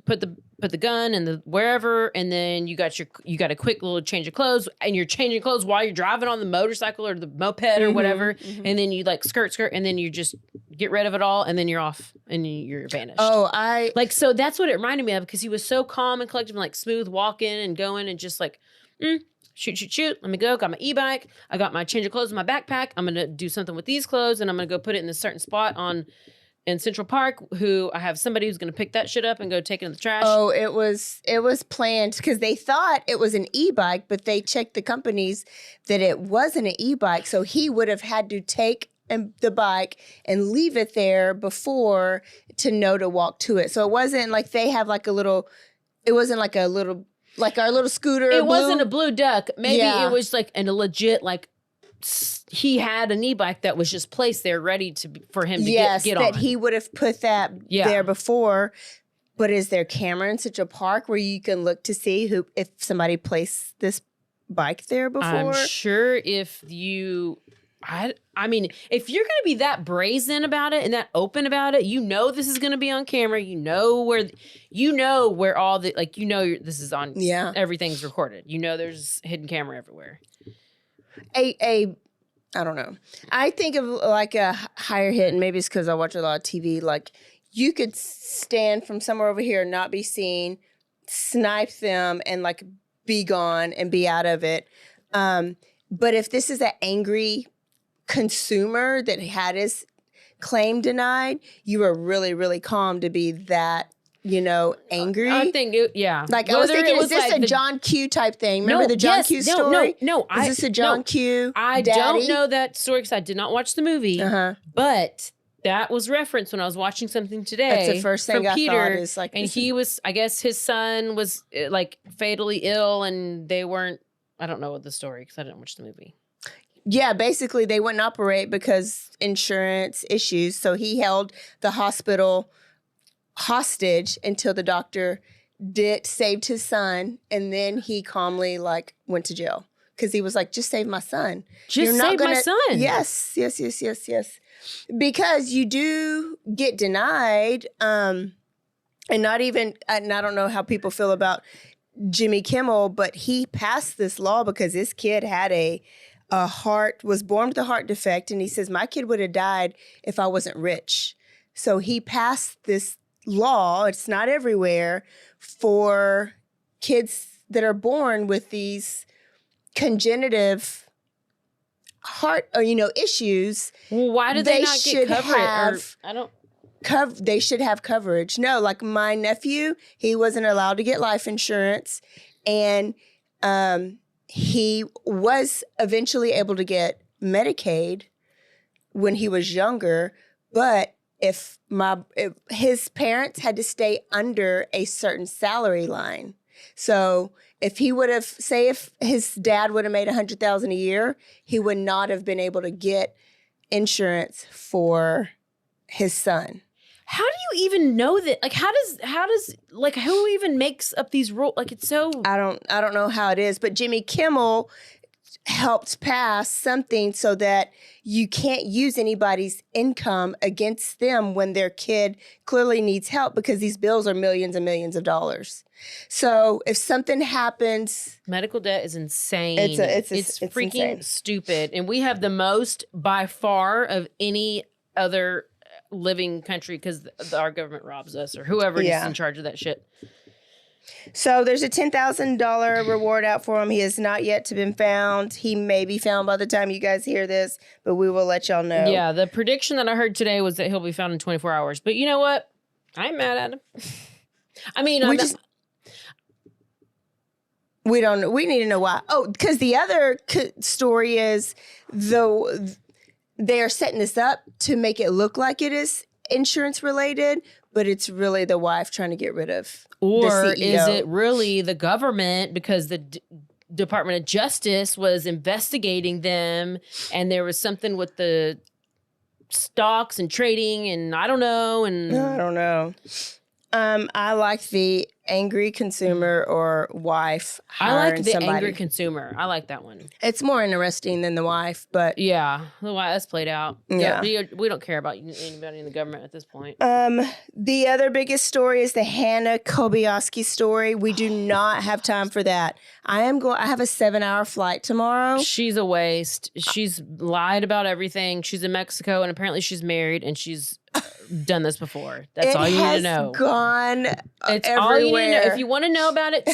put the gun in the wherever, and then you got a quick little change of clothes, and you're changing clothes while you're driving on the motorcycle or the moped or whatever, and then you like skirt, and then you just get rid of it all, and then you're off and you're vanished. So that's what it reminded me of, because he was so calm and collected and like smooth walking and going and just like shoot. Let me go. Got my e-bike. I got my change of clothes in my backpack. I'm going to do something with these clothes, and I'm going to go put it in this certain spot in Central Park, who I have somebody who's going to pick that shit up and go take it in the trash. Oh, it was planned because they thought it was an e-bike, but they checked the companies that it wasn't an e-bike. So he would have had to take the bike and leave it there before to know to walk to it. So it wasn't like they have like it wasn't like a little, like our little scooter. It wasn't a blue duck. Maybe it was like a legit, like, he had an e-bike that was just placed there ready for him to get on. That he would have put that there before. But is there camera in Central Park where you can look to see if somebody placed this bike there before? I'm sure if you... I mean, if you're going to be that brazen about it and that open about it, you know this is going to be on camera. You know where all the, like, this is on. Yeah. Everything's recorded. You know there's hidden camera everywhere. I don't know. I think of like a higher hit, and maybe it's because I watch a lot of TV. Like, you could stand from somewhere over here, not be seen, snipe them, and like be gone and be out of it. But if this is an angry consumer that had his claim denied, you are really, really calm to be that, angry. I think, Like, I was thinking, is this like a John Q type thing? Remember the John Q story? No. Is this a John Q? I daddy? don't know that story because I did not watch the movie. But that was referenced when I was watching something today. That's the first thing from I Peter, thought is like, and he was, I guess his son was like fatally ill, and they weren't. I don't know what the story because I didn't watch the movie. Yeah, basically they wouldn't operate because insurance issues. So he held the hospital hostage until the doctor saved his son, and then he calmly like went to jail because he was like, "Just save my son. Just save my son." Yes. Because you do get denied, and not even. And I don't know how people feel about Jimmy Kimmel, but he passed this law because this kid had was born with a heart defect, and he says my kid would have died if I wasn't rich. So he passed this law. It's not everywhere for kids that are born with these congenitive heart or issues. Well, why did they not get coverage? I don't. They should have coverage. No, like my nephew, he wasn't allowed to get life insurance, and he was eventually able to get Medicaid when he was younger, but if his parents had to stay under a certain salary line. So if he would have, say if his dad would have made $100,000 a year, he would not have been able to get insurance for his son. How do you even know that? Like, how does like who even makes up these rules? Like, it's so. I don't know how it is, but Jimmy Kimmel helped pass something so that you can't use anybody's income against them when their kid clearly needs help because these bills are millions and millions of dollars. So if something happens, medical debt is insane. It's freaking insane. Stupid, and we have the most by far of any other living country because our government robs us or whoever is in charge of that shit. So there's a $10,000 reward out for him. He has not yet been found. He may be found by the time you guys hear this, but we will let y'all know. Yeah, the prediction that I heard today was that he'll be found in 24 hours. But you know what? I ain't mad at him. I mean, we don't know. We need to know why. Oh, because the other story is though they are setting this up to make it look like it is insurance related, but it's really the wife trying to get rid of the CEO. Is it really the government because the Department of Justice was investigating them and there was something with the stocks and trading and I don't know. I don't know. I like the angry consumer or wife. I like the angry consumer. I like that one. It's more interesting than the wife, but yeah, the wife that's played out. Yeah, we don't care about anybody in the government at this point. The other biggest story is the Hannah Kobayashi story. We do not have time for that. I have a 7-hour flight tomorrow. She's a waste. She's lied about everything. She's in Mexico and apparently she's married and she's done this before. That's all you need to know. It's gone everywhere. All you need to know. If you want to know about it,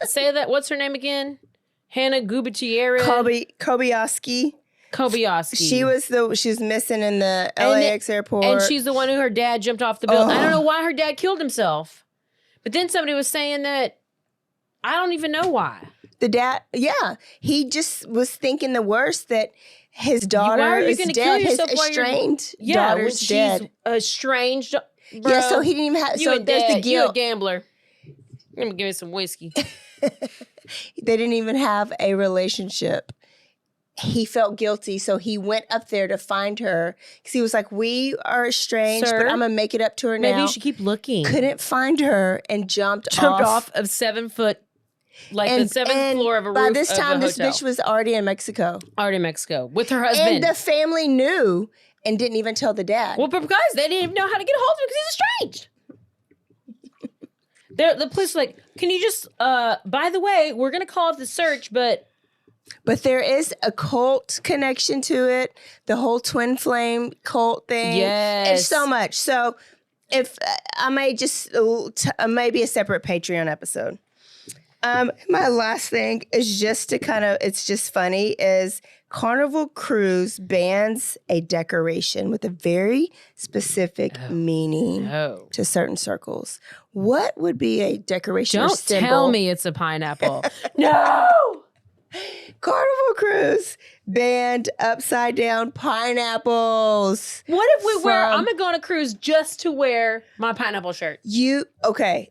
say that. What's her name again? Hannah Gutierrez. Kobayashi. She was missing in the LAX airport. And she's the one who her dad jumped off the building. I don't know why her dad killed himself. But then somebody was saying that I don't even know why. The dad, he just was thinking the worst that his daughter is dead. His estranged daughter's dead. Estranged, bro. Yeah, so he didn't even have. So there's the guilt. You're a gambler. Let me give me some whiskey. They didn't even have a relationship. He felt guilty, so he went up there to find her because he was like, "We are estranged, Sir, but I'm gonna make it up to her now." Maybe you should keep looking. Couldn't find her and jumped off of 7 foot. Like the 7th floor of a roof. By this time, this bitch was already in Mexico. With her husband. And the family knew and didn't even tell the dad. Well, because they didn't even know how to get a hold of him because he's estranged. The police were like, can you just, by the way, we're going to call it the search, but there is a cult connection to it. The whole twin flame cult thing. Yes. It's so much. So if I may just, maybe a separate Patreon episode. My last thing is just to it's just funny, is Carnival Cruise bans a decoration with a very specific meaning to certain circles. What would be a decoration or symbol? Don't tell me it's a pineapple. No! Carnival Cruise banned upside down pineapples. What if we wear? I'm gonna go on a cruise just to wear my pineapple shirt. Okay.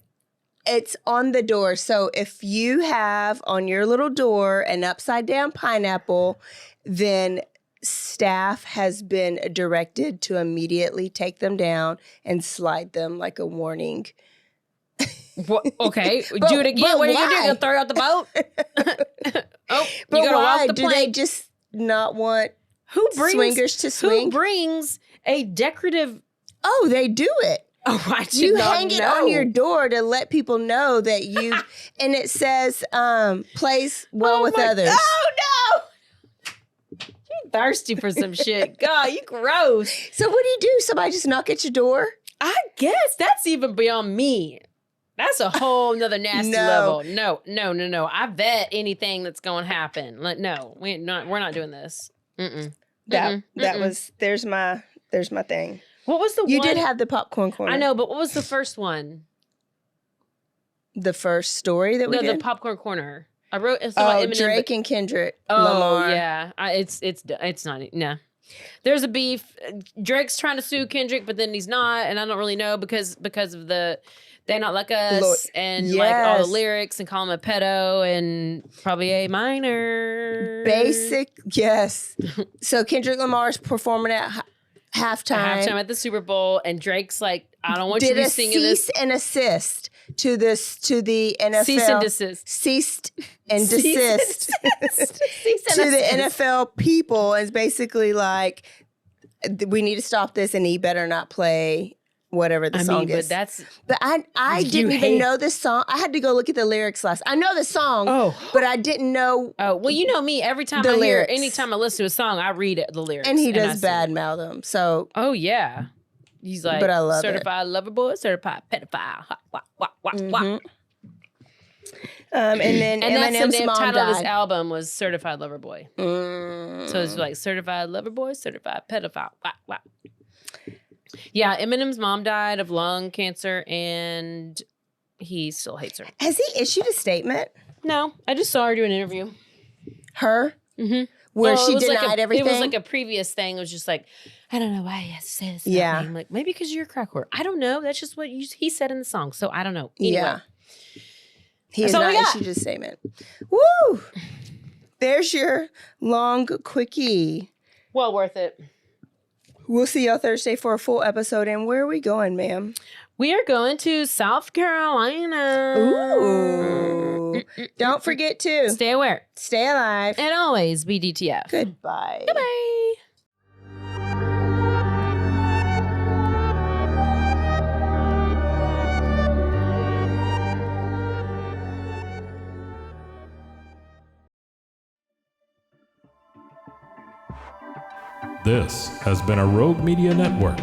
It's on the door. So if you have on your little door an upside down pineapple, then staff has been directed to immediately take them down and slide them like a warning. What? Okay, do it again. What are you gonna do? You're gonna throw out the boat? But you gotta why? walk the Do plank. they just not want swingers to swing? Who brings a decorative? Oh, they do it. Oh, I did You not hang it know. on your door to let people know that you, and it says, plays well with others. Oh no! You thirsty for some shit? God, you gross. So what do? Somebody just knock at your door? I guess that's even beyond me. That's a whole nother nasty level. No. I vet anything that's going to happen. Like, no, we're not doing this. That was there's my thing. What was the one? You did have the popcorn corner. I know, but what was the first one? The first story that we did? the popcorn corner. I wrote it's about Eminem, Drake and Kendrick Lamar. Lamar. Yeah, it's not. No, there's a beef. Drake's trying to sue Kendrick, but then he's not, and I don't really know because of the They Not Like Us and like all the lyrics and call him a pedo and probably a minor. Yes. So Kendrick Lamar's performing at halftime at the Super Bowl, and Drake's like, I don't want you to be singing this. Cease and assist to the NFL. Cease and desist. Ceased and desist to the NFL people. And it's basically like, we need to stop this, and he better not play whatever the song is. But I didn't even know this song. I had to go look at the lyrics last. I know the song, but I didn't know. Oh, well, you know me. Every time anytime I listen to a song, I read the lyrics. And he does badmouth them. So. Oh, yeah. He's like, but I love certified lover boy, certified pedophile. And then Eminem's mom title died. of his album was Certified Lover Boy. So it's like Certified Lover Boy, Certified Pedophile. Yeah, Eminem's mom died of lung cancer, and he still hates her. Has he issued a statement? No, I just saw her do an interview. Her? Mm-hmm. Where she denied everything? It was like a previous thing. It was just like, I don't know why he has to say this. Yeah. I'm like, maybe because you're a crack whore. I don't know. That's just what he said in the song. So I don't know. Anyway. Yeah. He has not issued a statement. Woo! There's your long quickie. Well worth it. We'll see y'all Thursday for a full episode. And where are we going, ma'am? We are going to South Carolina. Ooh. Don't forget to stay aware, stay alive, and always be DTF. Goodbye. Goodbye. This has been a Rogue Media Network